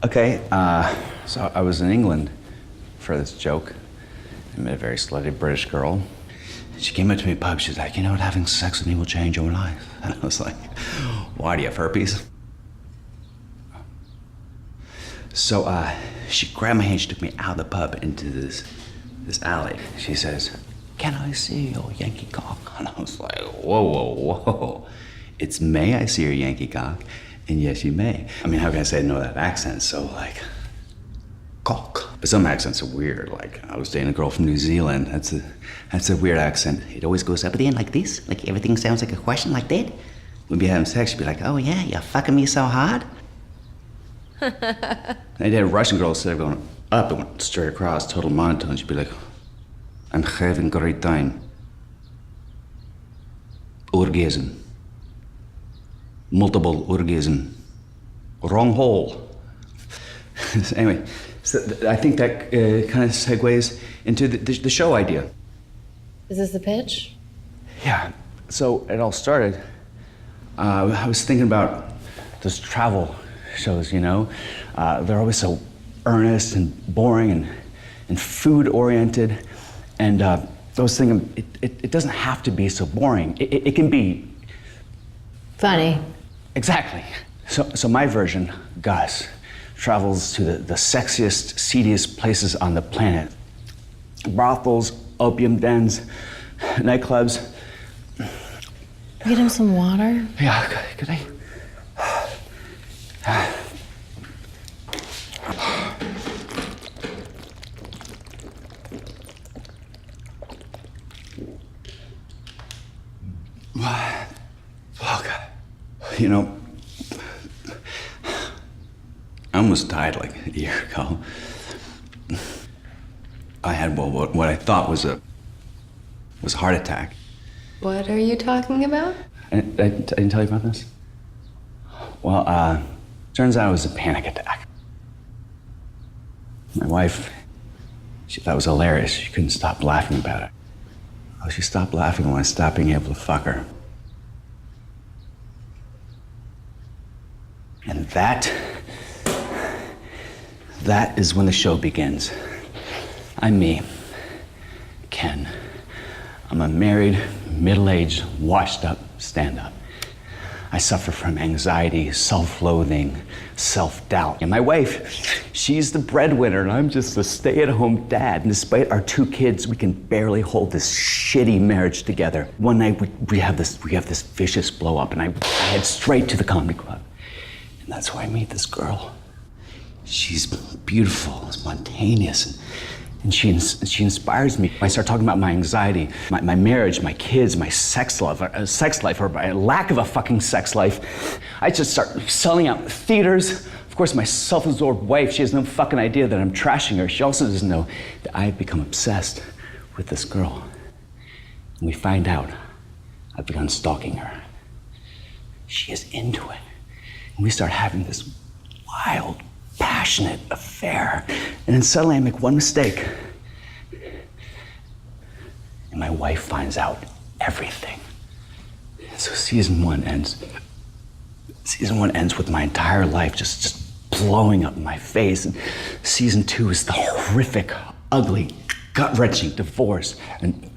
Okay, so I was in England for this joke. I met a very slutty British girl. She came up to me in the pub, she's like, you know what, having sex with me will change your life. And I was like, why, do you have herpes? So she grabbed my hand, she took me out of the pub into this alley. She says, can I see your Yankee cock? And I was like, whoa, whoa, whoa. It's may I see your Yankee cock? And yes, you may. I mean, how can I say no to that accent? So like, cock. But some accents are weird. Like, I was dating a girl from New Zealand. That's a weird accent. It always goes up at the end like this. Like everything sounds like a question like that. We'd be having sex, she'd be like, oh yeah, you're fucking me so hard? I did a Russian girl, instead of going up, it went straight across, total monotone. She'd be like, I'm having a great time. Orgasm. Multiple orgasm. Wrong hole. Anyway, so I think that kind of segues into the show idea. Is this the pitch? Yeah, so it all started. I was thinking about those travel shows, you know? They're always so earnest and boring and food-oriented. And I was thinking, it doesn't have to be so boring. It can be... Funny. Exactly. So my version, Gus, travels to the sexiest, seediest places on the planet. Brothels, opium dens, nightclubs. Get him some water? Yeah, could I? Fuck. You know, I almost died like a year ago. I had what I thought was a heart attack. What are you talking about? I didn't tell you about this? Well, turns out it was a panic attack. My wife, she thought it was hilarious. She couldn't stop laughing about it. Oh, she stopped laughing when I stopped being able to fuck her. And that is when the show begins. I'm me, Ken. I'm a married, middle-aged, washed-up stand-up. I suffer from anxiety, self-loathing, self-doubt. And my wife, she's the breadwinner, and I'm just a stay-at-home dad. And despite our 2 kids, we can barely hold this shitty marriage together. One night, we have this vicious blow-up, and I head straight to the comedy club. And that's where I meet this girl. She's beautiful, spontaneous, and she inspires me. I start talking about my anxiety, my marriage, my kids, my sex life, or my lack of a fucking sex life. I just start selling out theaters. Of course, my self-absorbed wife, she has no fucking idea that I'm trashing her. She also doesn't know that I've become obsessed with this girl. And we find out I've begun stalking her. She is into it. And we start having this wild, passionate affair. And then suddenly I make one mistake. And my wife finds out everything. So season one ends with my entire life just blowing up in my face. And season 2 is the horrific, ugly, gut-wrenching divorce. And